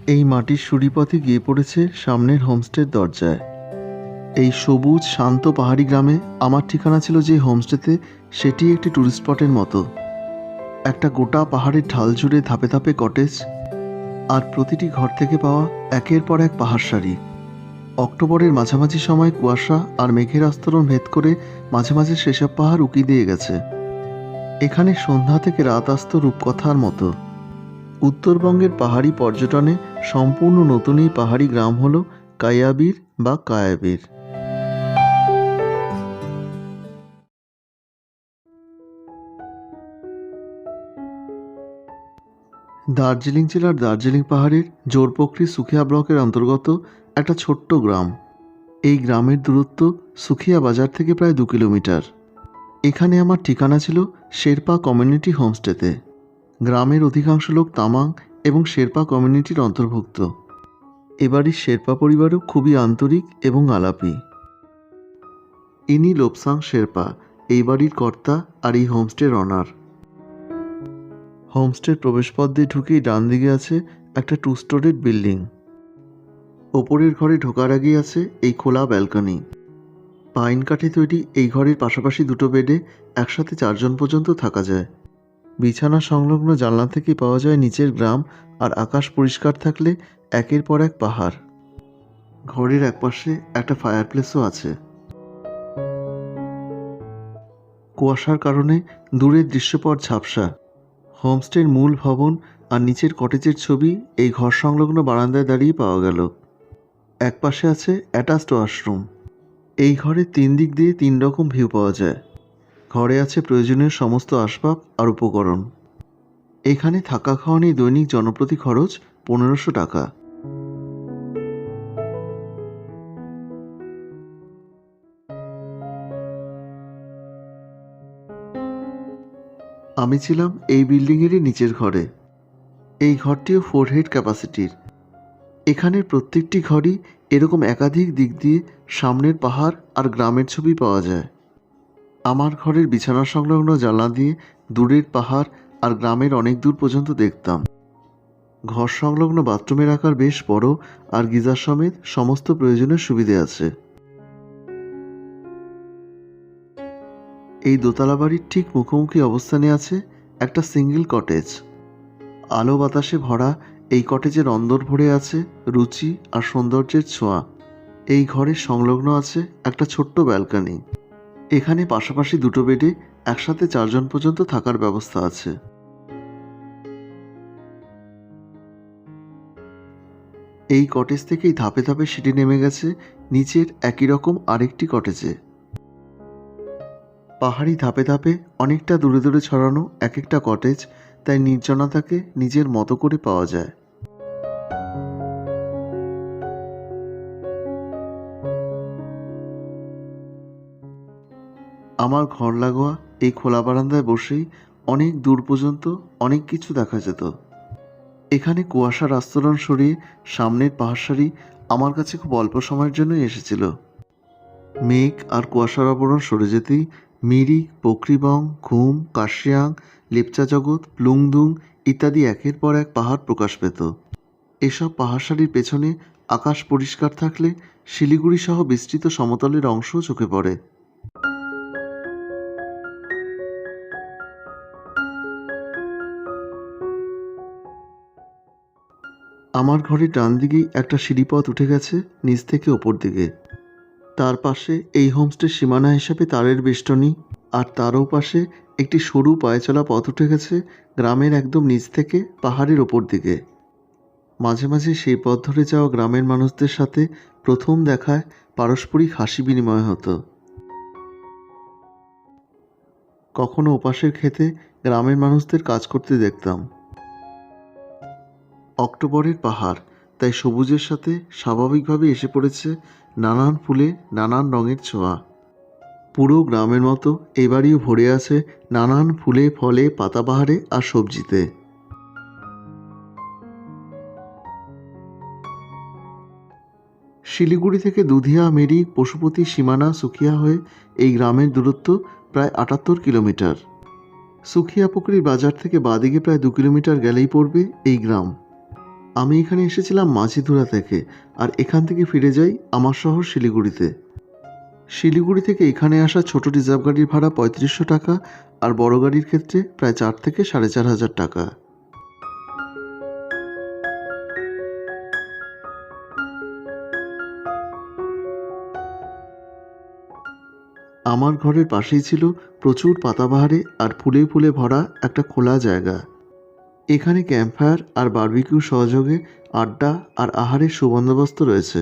এই মাটির সিঁড়িপথে গিয়ে পড়েছে সামনের হোমস্টের দরজায়। এই সবুজ শান্ত পাহাড়ি গ্রামে আমার ঠিকানা ছিল যে হোমস্টেতে, সেটি একটি ট্যুরিস্ট স্পটের মতো। একটা গোটা পাহাড়ের ঢাল জুড়ে ধাপে ধাপে কটেজ, আর প্রতিটি ঘর থেকে পাওয়া একের পর এক পাহাড় সারি। অক্টোবরের মাঝামাঝি সময় কুয়াশা আর মেঘের আস্তরণ ভেদ করে মাঝে মাঝে সেসব পাহাড় উকি দিয়ে গেছে। এখানে সন্ধ্যা থেকে রাত আসত রূপকথার মতো। উত্তরবঙ্গের পাহাড়ি পর্যটনে সম্পূর্ণ নতুন এই পাহাড়ি গ্রাম হল কায়াবির বা কায়াবির। দার্জিলিং জেলার দার্জিলিং পাহাড়ের জোরপোখরি সুখিয়া ব্লকের অন্তর্গত একটা ছোট্ট গ্রাম। এই গ্রামের দূরত্ব সুখিয়া বাজার থেকে প্রায় 2 কিলোমিটার। এখানে আমার ঠিকানা ছিল শেরপা কমিউনিটি হোমস্টেতে। গ্রামের অধিকাংশ লোক তামাং এবং শেরপা কমিউনিটির অন্তর্ভুক্ত। এবাড়ির শেরপা পরিবারও খুবই আন্তরিক এবং আলাপি। ইনি লোপসাং শেরপা, এই বাড়ির কর্তা আর এই হোমস্টের অনার। হোমস্টের প্রবেশপথ দিয়ে ঢুকেই ডান দিকে আছে একটা 2 স্টোরেড বিল্ডিং। ওপরের ঘরে ঢোকার আগেই আছে এই খোলা ব্যালকনি। পাইন কাঠে তৈরি এই ঘরের পাশাপাশি 2টো বেডে একসাথে 4 জন পর্যন্ত থাকা যায়। বিছানা সংলগ্ন জানলা থেকে পাওয়া যায় নিচের গ্রাম, আর আকাশ পরিষ্কার থাকলে একের পর এক পাহাড়। ঘরের একপাশে একটা ফায়ারপ্লেসও আছে। কুয়াশার কারণে দূরের দৃশ্যপট ঝাপসা। হোমস্টের মূল ভবন আর নিচের কটেজের ছবি এই ঘর সংলগ্ন বারান্দায় দাঁড়িয়ে পাওয়া গেল। একপাশে আছে অ্যাটাচড ওয়াশরুম। এই ঘরে 3 দিক দিয়ে 3 রকম ভিউ পাওয়া যায়। ঘরে আছে প্রয়োজনীয় সমস্ত আসবাব আর উপকরণ। এখানে থাকা খাওয়া নিয়ে দৈনিক জনপ্রতি খরচ 1500 টাকা। আমি ছিলাম এই বিল্ডিংয়েরই নিচের ঘরে। এই ঘরটিও 4 হেড ক্যাপাসিটির। এখানের প্রত্যেকটি ঘরই এরকম একাধিক দিক দিয়ে সামনের পাহাড় আর গ্রামের ছবি পাওয়া যায়। আমার ঘরের বিছানা সংলগ্ন জানলা দিয়ে দূরের পাহাড় আর গ্রামের অনেক দূর পর্যন্ত দেখতাম। ঘর সংলগ্ন বাথরুমের আকার বেশ বড়, আর গিজার সমেত সমস্ত প্রয়োজনীয় সুবিধে আছে। এই দোতলা বাড়ির ঠিক মুখোমুখি অবস্থানে আছে একটা সিঙ্গেল কটেজ। আলো বাতাসে ভরা এই কটেজের অন্দর ভরে আছে রুচি আর সৌন্দর্যের ছোঁয়া। এই ঘরের সংলগ্ন আছে একটা ছোট্ট ব্যালকনি। এখানে পাশাপাশি 2টো বেডে একসাথে 4 জন পর্যন্ত থাকার ব্যবস্থা আছে। এই কটেজ থেকেই ধাপে ধাপে সিঁড়ি নেমে গেছে নিচের একই রকম আরেকটি কটেজে। পাহাড়ি ধাপে ধাপে অনেকটা দূরে দূরে ছড়ানো এক একটা কটেজ, তাই নির্জনতাকে নিজের মতো করে পাওয়া যায়। আমার ঘর লাগোয়া এই খোলা বারান্দায় বসেই অনেক দূর পর্যন্ত অনেক কিছু দেখা যেত। এখানে কুয়াশার আস্তরণ সরিয়ে সামনের পাহাড়সারি আমার কাছে খুব অল্প সময়ের জন্যই এসেছিল। মেঘ আর কুয়াশার আবরণ সরে যেতেই মিরিক, পোখরিবং, ঘুম, কার্শিয়াং, লেপচা জগৎ, প্লুংদুং ইত্যাদি একের পর এক পাহাড় প্রকাশ পেত। এসব পাহাড়সারির পেছনে আকাশ পরিষ্কার থাকলে শিলিগুড়ি সহ বিস্তৃত সমতলের অংশও চোখে পড়ে। আমার ঘরের ডান দিকেই একটা সিঁড়িপথ উঠে গেছে নিচ থেকে ওপর দিকে। তার পাশে এই হোমস্টের সীমানা হিসাবে তারের বেষ্টনী, আর তারও পাশে একটি সরু পায়ে চলা পথ উঠে গেছে গ্রামের একদম নিচ থেকে পাহাড়ের ওপর দিকে। মাঝে মাঝে সেই পথ ধরে যাওয়া গ্রামের মানুষদের সাথে প্রথম দেখায় পারস্পরিক হাসি বিনিময় হতো। কখনো ওপাশের ক্ষেতে গ্রামের মানুষদের কাজ করতে দেখতাম। অক্টোবরের পাহাড়, তাই সবুজের সাথে স্বাভাবিকভাবে এসে পড়েছে নানান ফুলে নানান রঙের ছোঁয়া। পুরো গ্রামের মতো এবারেও ভরে আছে নানান ফুলে ফলে পাতাবাহারে আর সবজিতে। শিলিগুড়ি থেকে দুধিয়া, মেরিক, পশুপতি, সীমানা, সুখিয়া হয়ে এই গ্রামের দূরত্ব প্রায় 78 কিলোমিটার। সুখিয়া পুকুরির বাজার থেকে বাঁদিকে প্রায় 2 কিলোমিটার গেলেই পড়বে এই গ্রাম। আমি এখানে এসেছিলাম মাঝিধুরা থেকে, আর এখান থেকে ফিরে যাই আমার শহর শিলিগুড়িতে। শিলিগুড়ি থেকে এখানে আসা ছোট রিজার্ভ গাড়ির ভাড়া ৩৫০০ টাকা, আর বড় গাড়ির ক্ষেত্রে প্রায় ৪ থেকে ৪,৫০০ টাকা। আমার ঘরের পাশেই ছিল প্রচুর পাতাবাহারে আর ফুলে ফুলে ভরা একটা খোলা জায়গা। এখানে ক্যাম্পফায়ার আর বারবিকিউ সহযোগে আড্ডা আর আহারের সুবন্দোবস্ত রয়েছে।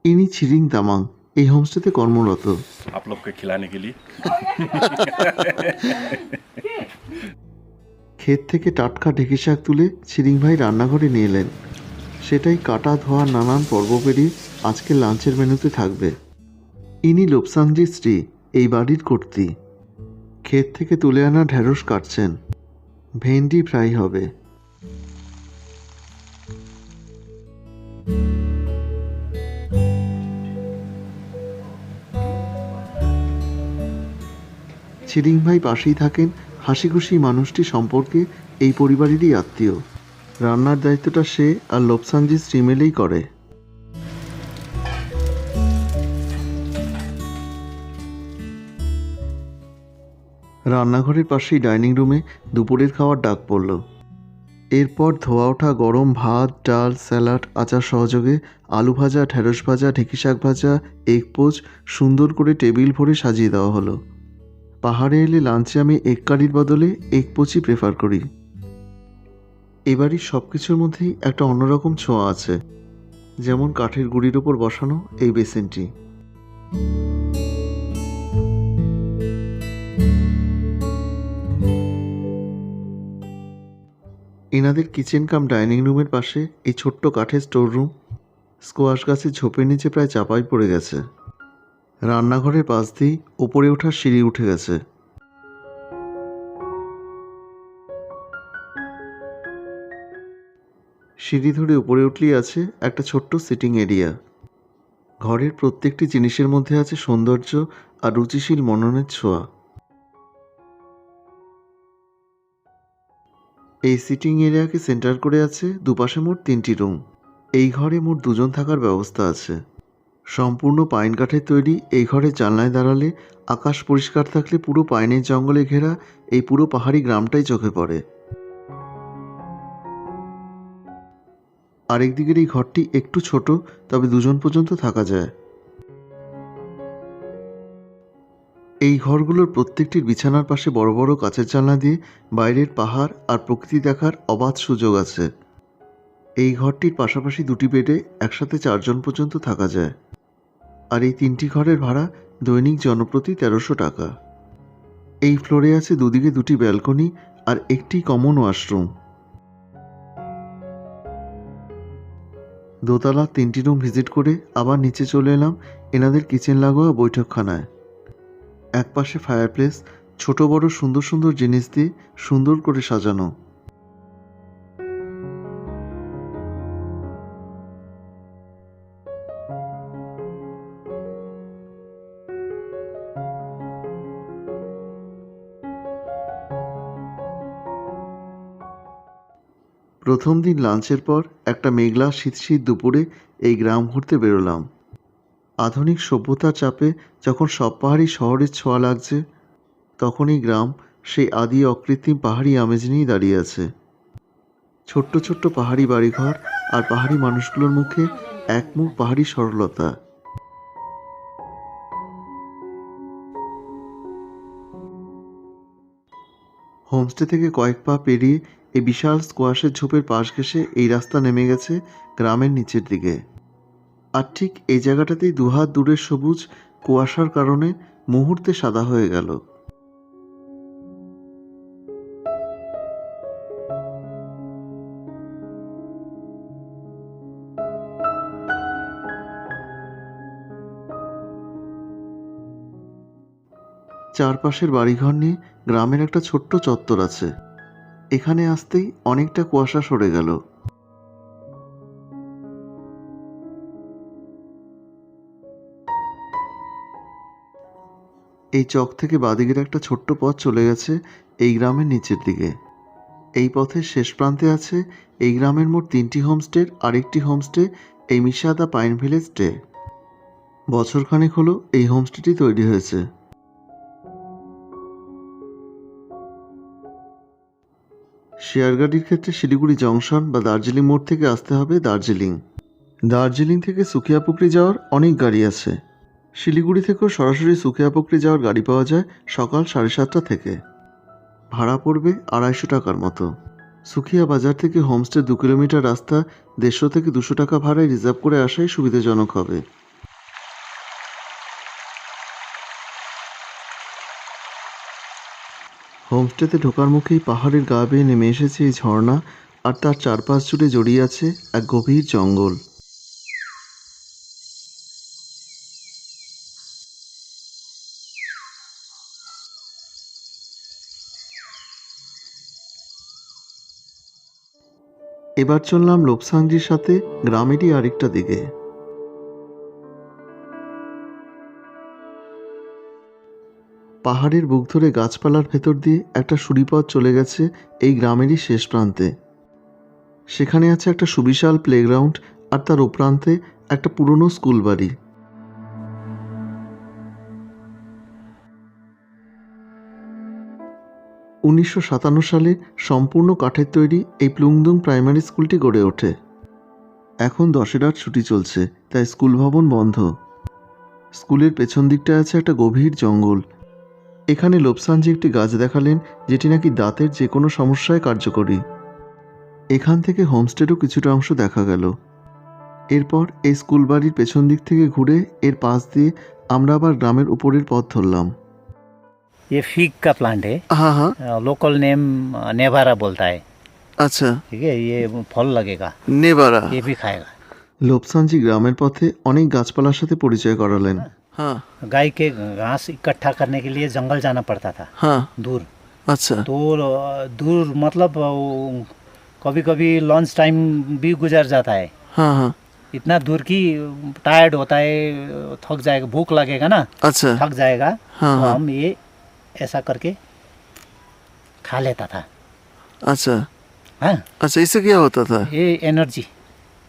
ইনি ছিরিং তামাং, এই হোমস্টেতে কর্মরত। आप लोग को खिलाने के लिए। ক্ষেত থেকে টাটকা ঢেঁকি শাক তুলে ছিরিং ভাই রান্নাঘরে নিয়ে এলেন। সেটাই কাটা ধোয়া নানান পর্ব পেরিয়ে আজকের লাঞ্চের মেনুতে থাকবে। ইনি লোপসাংজির স্ত্রী, এই বাড়ির কর্ত্রী। ক্ষেত থেকে তুলে আনা ঢেঁড়স কাটছেন। ভেন্ডি ফ্রাই হবে। ছিরিং ভাই পাশেই থাকেন। হাসি খুশি মানুষটি সম্পর্কে এই পরিবারেরই আত্মীয়। রান্নার দায়িত্বটা সে আর লোপসাংজি স্ত্রী মিলেই করে। রান্নাঘরের পাশেই ডাইনিং রুমে দুপুরের খাওয়ার ডাক পড়ল। এরপর ধোয়া ওঠা গরম ভাত, ডাল, স্যালাড, আচার সহযোগে আলু ভাজা, ঢেঁড়স ভাজা, ঢেঁকি শাক ভাজা, এগ পোচ সুন্দর করে টেবিল ভরে সাজিয়ে দেওয়া হলো। পাহাড়ে এলে লাঞ্চে আমি এগ কারির বদলে এগ পোচই প্রেফার করি। এবারই সব কিছুর মধ্যেই একটা অন্যরকম ছোঁয়া আছে, যেমন কাঠের গুঁড়ির ওপর বসানো এই বেসিনটি। এনাদের কিচেন কাম ডাইনিং রুমের পাশে এই ছোট্ট কাঠের স্টোর রুম। স্কোয়াশ গাছের ঝোপের নিচে প্রায় চাপাই পড়ে গেছে। রান্নাঘরের পাশ দিয়েই ওপরে ওঠার সিঁড়ি উঠে গেছে। সিঁড়ি ধরে উপরে উঠলেই আছে একটা ছোট্ট সিটিং এরিয়া। ঘরের প্রত্যেকটি জিনিসের মধ্যে আছে সৌন্দর্য আর রুচিশীল মননের ছোঁয়া। এই সিটিং এরিয়াকে সেন্টার করে আছে দুপাশে মোট 3টি রুম। এই ঘরে মোট 2 জন থাকার ব্যবস্থা আছে। সম্পূর্ণ পাইন কাঠের তৈরি এই ঘরের জানলায় দাঁড়ালে আকাশ পরিষ্কার থাকলে পুরো পাইনের জঙ্গলে ঘেরা এই পুরো পাহাড়ি গ্রামটাই চোখে পড়ে। আরেক দিকের এই ঘরটি একটু ছোট, তবে 2 জন পর্যন্ত থাকা যায়। এই ঘরগুলোর প্রত্যেকটির বিছানার পাশে বড় বড় কাচের জানলা দিয়ে বাইরের পাহাড় আর প্রকৃতি দেখার অবাধ সুযোগ আছে। এই ঘরটির পাশাপাশি 2টি বেডে একসাথে 4 জন পর্যন্ত থাকা যায়। আর এই 3টি ঘরের ভাড়া দৈনিক জনপ্রতি 1300 টাকা। এই ফ্লোরে আছে দুদিকে 2টি ব্যালকনি আর একটি কমন ওয়াশরুম। দোতলা 3টি রুম ভিজিট করে আবার নিচে চলে এলাম এনাদের কিচেন লাগোয়া বৈঠকখানায়। একপাশে ফায়ারপ্লেস, ছোট বড় সুন্দর সুন্দর জিনিস দিয়ে সুন্দর করে সাজানো। প্রথম দিন লাঞ্চের পর একটা মেঘলা শীত শীত দুপুরে এই গ্রাম ঘুরতে বেরোলাম। আধুনিক সভ্যতার চাপে যখন সব পাহাড়ি শহরের ছোঁয়া লাগছে, তখন এই গ্রাম সেই আদি অকৃত্রিম পাহাড়ি আমেজ নিয়েই দাঁড়িয়ে আছে। ছোট্ট ছোট্ট পাহাড়ি বাড়িঘর আর পাহাড়ি মানুষগুলোর মুখে একমুখ পাহাড়ি সরলতা। হোমস্টে থেকে কয়েক পা পেরিয়ে এই বিশাল স্কোয়াশের ঝোপের পাশ ঘেঁষে এই রাস্তা নেমে গেছে গ্রামের নিচের দিকে। আর ঠিক এই জায়গাটাতেই দুহাত দূরের সবুজ কুয়াশার কারণে মুহূর্তে সাদা হয়ে গেল। চারপাশের বাড়িঘর নিয়ে গ্রামের একটা ছোট্ট চত্বর আছে। এখানে আসতেই অনেকটা কুয়াশা সরে গেল। এই চক থেকে বাঁদিকের একটা ছোট্ট পথ চলে গেছে এই গ্রামের নিচের দিকে। এই পথের শেষ প্রান্তে আছে এই গ্রামের মোট 3টি হোমস্টের আরেকটি হোমস্টে, এই মিশাদা পাইন ভিলেজ স্টে। বছরখানেক হলো এই হোমস্টেটি তৈরি হয়েছে। শেয়ার গাড়ির ক্ষেত্রে শিলিগুড়ি জংশন বা দার্জিলিং মোড় থেকে আসতে হবে দার্জিলিং। দার্জিলিং থেকে সুকিয়াপুকুরি যাওয়ার অনেক গাড়ি আছে। শিলিগুড়ি থেকেও সরাসরি সুকিয়াপুকুরি যাওয়ার গাড়ি পাওয়া যায় সকাল 7:30 থেকে। ভাড়া পড়বে 250 টাকার মতো। সুকিয়া বাজার থেকে হোমস্টে 2 কিলোমিটার রাস্তা 150 থেকে 200 টাকা ভাড়ায় রিজার্ভ করে আসাই সুবিধাজনক হবে। হোমস্টেতে ঢোকার মুখেই পাহাড়ের গা বেয়ে নেমে এসেছে এই ঝর্ণা, আর তার চারপাশ জুড়ে জড়িয়ে আছে এক গভীর জঙ্গল। এবার চললাম লোপসাংজির সাথে গ্রামেরই আরেকটা দিকে। পাহাড়ের বুক ধরে গাছপালার ভেতর দিয়ে একটা সুড়িপথ চলে গেছে এই গ্রামেরই শেষ প্রান্তে। সেখানে আছে একটা সুবিশাল প্লেগ্রাউন্ড, আর তার উপরান্তে একটা পুরনো স্কুল বাড়ি। উনিশশো 57 সালে সম্পূর্ণ কাঠের তৈরি এই প্লুংদুং প্রাইমারি স্কুলটি গড়ে ওঠে। এখন 10-এর রাত ছুটি চলছে, তাই স্কুল ভবন বন্ধ। স্কুলের পেছন দিকটায় আছে একটা গভীর জঙ্গল। এখানে লোপসানজি একটি গাছ দেখালেন যেটি নাকি দাঁতের যে কোনো সমস্যায় কার্যকরী। এখান থেকে হোমস্টেরও কিছুটা অংশ দেখা গেল। এরপর এই স্কুল বাড়ির পেছন দিক থেকে ঘুরে এর পাশ দিয়ে আমরা আবার গ্রামের উপরের পথ ধরলাম। ये फीक का प्लांट है। हाँ हाँ, लोकल नेम नेवारा बोलता है। আচ্ছা, ठीक है, ये फल लगेगा, নেবারা। ये भी खाएगा। লোপসানজি গ্রামের পথে অনেক গাছপালার সাথে পরিচয় করালেন। হ্যাঁ गाय के घास इकट्ठा करने के लिए जंगल जाना पड़ता था, হ্যাঁ, दूर। আচ্ছা तो दूर मतलब कभी कभी लंच टाइम भी गुजर जाता है। हाँ हाँ, इतना दूर की टायर्ड होता है, थक जाएगा, भूख लगेगा ना, अच्छा थक जाएगा। हाँ तो हाँ, हम ये ऐसा करके खा लेता था। अच्छा हाँ, अच्छा, इससे क्या होता था? ये एनर्जी,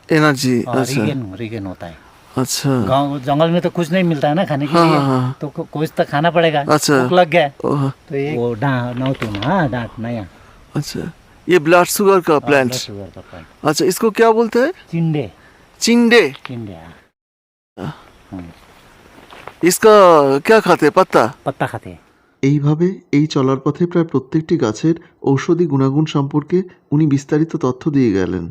एनर्जी। अच्छा रीगेन होता है। अच्छा, गांव जंगल में तो कुछ नहीं मिलता है ना खाने के हाँ लिए, हाँ हाँ, तो कुछ तो खाना पड़ेगा। अच्छा। भूख लग गया ओह, तो ये वो डांट नया अच्छा, ये ब्लड शुगर का प्लांट। शुगर का प्लांट, अच्छा, इसको क्या बोलते हैं? चिंडे चिंडे। चिंडे, हाँ। इसका क्या खाते हैं? पत्ता। पत्ता खाते हैं। এইভাবে এই চলার পথে প্রায় প্রত্যেকটি গাছের ঔষধি গুণাগুণ সম্পর্কে উনি বিস্তারিত তথ্য দিয়ে গেলেন।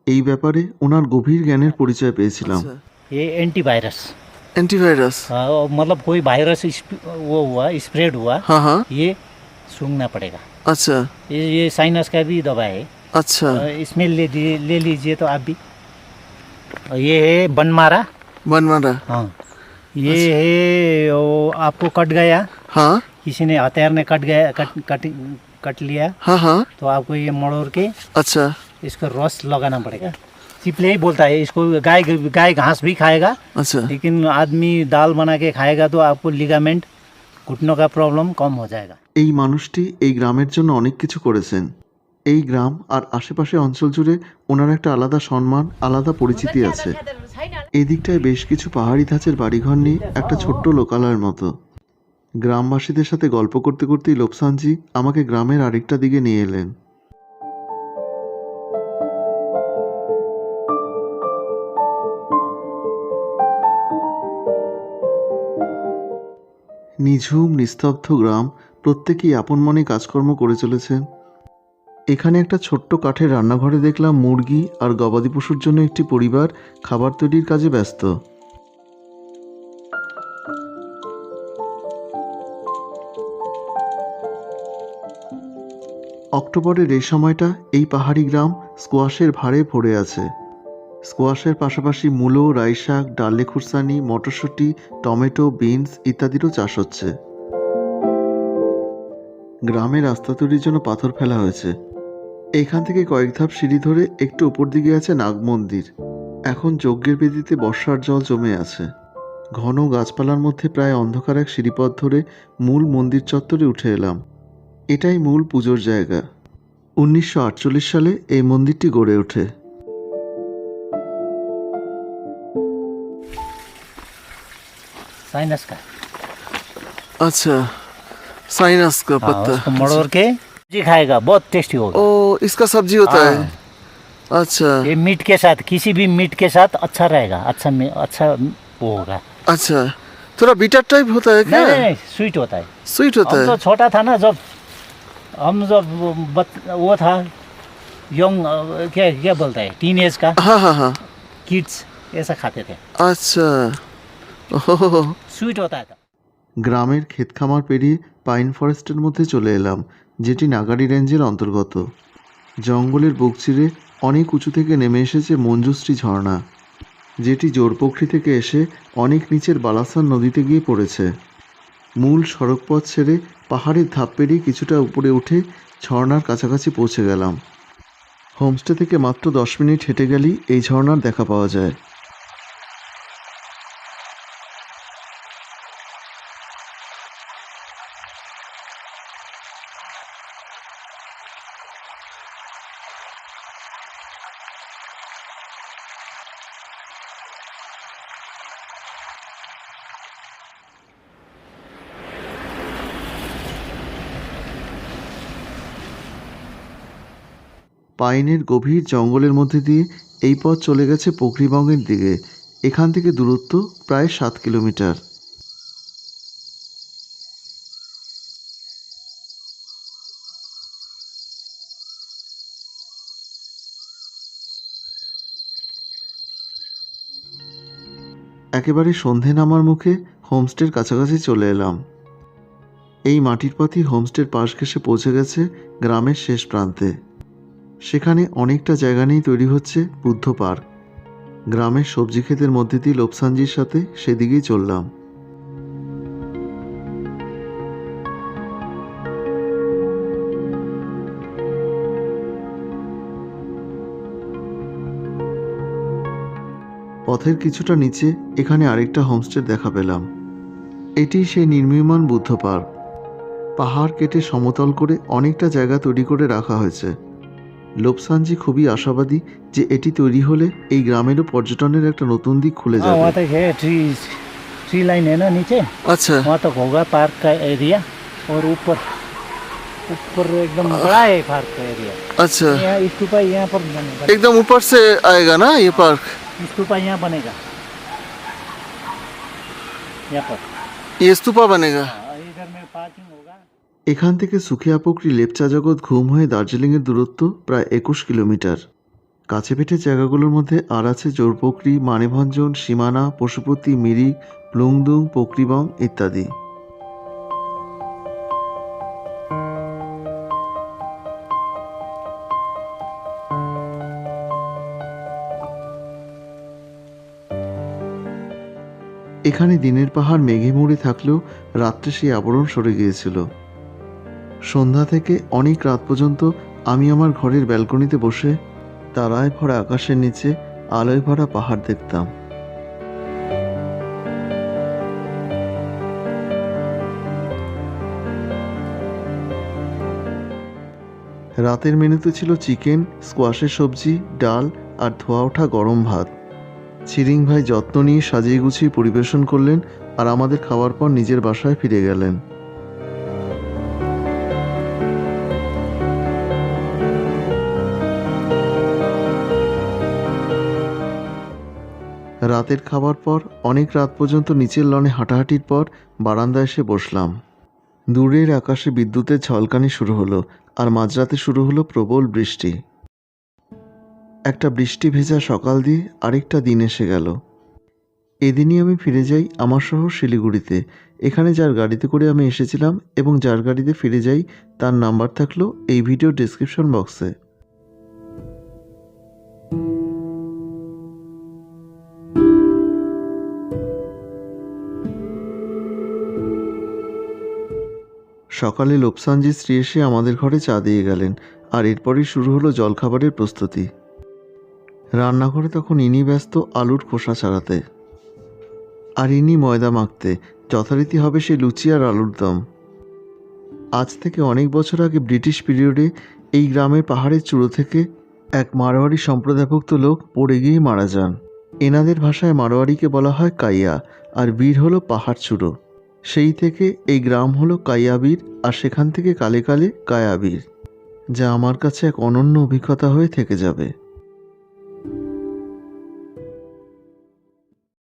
এই ব্যাপারে ওনার গভীর জ্ঞানের পরিচয় পেয়েছিলাম। ये एंटीवायरस, एंटीवायरस। मतलब कोई वायरस वो हुआ, स्प्रेड हुआ, हाँ हाँ, ये सूंघना पड़ेगा। अच्छा ये साइनस का भी दवा है। अच्छा, इसमें ले लीजिए तो आप भी। ये है बनमारा। बनमारा। हाँ, ये है वो आपको कट गया, हाँ किसी ने हथियार ने कट गया, कट लिया, हाँ हाँ, तो आपको ये मोड़ के अच्छा इसको रस लगाना पड़ेगा। चिपले ही बोलता है इसको। गाय घास भी खाएगा, अच्छा, लेकिन आदमी दाल बना के खाएगा तो आपको लिगामेंट, घुटनों का प्रॉब्लम कम हो जाएगा। এই মানুষটি এই গ্রামের জন্য অনেক কিছু করেছেন। এই গ্রাম আর আশেপাশে অঞ্চল জুড়ে ওনার একটা আলাদা সম্মান, আলাদা পরিচিতি আছে। এই দিকটায় বেশ কিছু পাহাড়ি ধাঁচের বাড়িঘর নিয়ে একটা ছোট্ট লোকালয়ের মতো। গ্রামবাসীদের সাথে গল্প করতে করতেই লোপসানজি আমাকে গ্রামের আরেকটা দিকে নিয়ে এলেন। নিঝুম নিস্তব্ধ গ্রাম, প্রত্যেকেই আপন মনে কাজকর্ম করে চলেছেন। এখানে একটা ছোট্ট কাঠের রান্নাঘরে দেখলাম মুরগি আর গবাদি পশুর জন্য একটি পরিবার খাবার তৈরির কাজে ব্যস্ত। অক্টোবরের এই সময়টা এই পাহাড়ি গ্রাম স্কোয়াশের ভারে ভরে আছে। স্কোয়াশের পাশাপাশি মূলো, রাই শাক, ডালে খুরসানি, মটরশুঁটি, টমেটো, বিনস ইত্যাদিরও চাষ হচ্ছে। গ্রামের রাস্তা তৈরির জন্য পাথর ফেলা হয়েছে। এখান থেকে কয়েক ধাপ সিঁড়ি ধরে একটু উপর দিকে আছে নাগ মন্দির। এখন যজ্ঞের বেদিতে বর্ষার জল জমে আছে। ঘন গাছপালার মধ্যে প্রায় অন্ধকার এক সিঁড়িপথ ধরে মূল মন্দির চত্বরে উঠে এলাম। এটাই মূল পুজোর জায়গা। 1948 সালে এই মন্দিরটি গড়ে ওঠে। साइनस का अच्छा, साइनस का हाँ, उसको मड़ोड़ के जी खाएगा, बहुत टेस्टी होगा। ओ, इसका सब्जी होता है। हाँ, अच्छा ये मीट के साथ, किसी भी मीट के साथ अच्छा रहेगा, अच्छा वो होगा। अच्छा, थोड़ा बीटर टाइप होता है क्या? नहीं, स्वीट होता है। स्वीट होता हम है। तो छोटा था ना, जब वो था यंग, क्या क्या बोलता है, टीन एज का हाँ हाँ हाँ, किड्स ऐसा खाते थे। अच्छा। ओह, स्वीट होता था। গ্রামের ক্ষেত খামার পেরিয়ে পাইন ফরেস্টের মধ্যে চলে এলাম, যেটি নাগাড়ি রেঞ্জের অন্তর্গত। জঙ্গলের বুক চিরে অনেক উঁচু থেকে নেমে এসেছে মঞ্জুশ্রী ঝর্ণা, যেটি জোরপোখরি থেকে এসে অনেক নিচের বালাসান নদীতে গিয়ে পড়েছে। মূল সড়কপথ ছেড়ে পাহাড়ের ধাপ পেরিয়ে কিছুটা উপরে উঠে ঝর্ণার কাছাকাছি পৌঁছে গেলাম। হোমস্টে থেকে মাত্র 10 মিনিট হেঁটে গেলেই এই ঝর্ণার দেখা পাওয়া যায়। পাইনের গভীর জঙ্গলের মধ্যে দিয়ে এই পথ চলে গেছে পোখরিবঙ্গের দিকে। এখান থেকে দূরত্ব প্রায় 7 কিলোমিটার। একেবারে সন্ধে নামার মুখে হোমস্টের কাছাকাছি চলে এলাম। এই মাটির পথই হোমস্টের পাশ ঘেঁষে পৌঁছে গেছে গ্রামের শেষ প্রান্তে। সেখানে অনেকটা জায়গা নিয়েই তৈরি হচ্ছে বুদ্ধ পার্ক। গ্রামের সবজি ক্ষেতের মধ্যে দিয়ে লোপসানজির সাথে সেদিকেই চললাম। পথের কিছুটা নিচে এখানে আরেকটা হোমস্টে দেখা পেলাম। এটি সেই নির্মীয়মান বুদ্ধ পার্ক। পাহাড় কেটে সমতল করে অনেকটা জায়গা তৈরি করে রাখা হয়েছে। লোপসানজি খুবই আশাবাদী যে এটি তৈরি হলে এই গ্রামেরও পর্যটনের একটা নতুন দিক খুলে हाँ, যাবে। वहाँ तक है, ट्री लाइन है ना नीचे, আচ্ছা वहाँ तक होगा पार्क का एरिया। और ऊपर ऊपर एकदम बड़ा है पार्क का एरिया। अच्छा, यहाँ स्तूपा यहाँ पर बनेगा, एकदम ऊपर से आएगा ना ये पार्क? स्तूपा यहाँ बनेगा, यहाँ पर। ये स्तूपा बनेगा। हाँ, इधर में पार्किंग होगा। এখান থেকে সুখিয়াপোখরি লেপচা জগৎ ঘুম হয়ে দার্জিলিংয়ের দূরত্ব প্রায় 21 কিলোমিটার। কাছে পিঠে জায়গাগুলোর মধ্যে আর আছে জোরপোখরি, মানেভঞ্জন, সীমানা, পশুপতি, মিরিক, প্লুংদুং, পোখরিবং ইত্যাদি। এখানে দিনের পাহাড় মেঘে মুড়ে থাকলেও রাত্রে সেই আবরণ সরে গিয়েছিল। সন্ধ্যা থেকে অনেক রাত পর্যন্ত আমি আমার ঘরের ব্যালকনিতে বসে তারায় ভরা আকাশের নিচে আলোয় ভরা পাহাড় দেখতাম। রাতের মেনুতে ছিল চিকেন, স্কোয়াশের সবজি, ডাল আর ধোয়া ওঠা গরম ভাত। ছিরিং ভাই যত্ন নিয়ে সাজিয়ে গুছিয়ে পরিবেশন করলেন আর আমাদের খাওয়ার পর নিজের বাসায় ফিরে গেলেন। রাতের খাবার পর অনেক রাত পর্যন্ত নিচের লনে হাঁটাহাঁটির পর বারান্দায় এসে বসলাম। দূরের আকাশে বিদ্যুতের ঝলকানি শুরু হলো আর মাঝরাতে শুরু হলো প্রবল বৃষ্টি। একটা বৃষ্টি ভেজা সকাল দিয়ে আরেকটা দিন এসে গেল। এদিনই আমি ফিরে যাই আমার শহর শিলিগুড়িতে। এখানে যার গাড়িতে করে আমি এসেছিলাম এবং যার গাড়িতে ফিরে যাই তার নাম্বার থাকলো এই ভিডিও ডেসক্রিপশন বক্সে। সকালে লোপসানজির স্ত্রী এসে আমাদের ঘরে চা দিয়ে গেলেন আর এরপরই শুরু হলো জলখাবারের প্রস্তুতি। রান্নাঘরে তখন ইনি ব্যস্ত আলুর খোসা ছাড়াতে। আর ইনি ময়দা মাখতে। যথারীতি হবে সেই লুচি আর আলুর দম। আজ থেকে অনেক বছর আগে ব্রিটিশ পিরিয়ডে এই গ্রামের পাহাড়ের চূড়ো থেকে এক মারোয়াড়ি সম্প্রদায়ভুক্ত লোক পড়ে গিয়ে মারা যান। এনাদের ভাষায় মারোয়াড়িকে বলা হয় কাইয়া, আর বীর হলো পাহাড় চূড়ো। সেই থেকে এই গ্রাম হলো কাইয়াবীর, আর সেখান থেকে কালে কালে কায়াবীর, যা আমার কাছে এক অনন্য অভিজ্ঞতা হয়ে থেকে যাবে।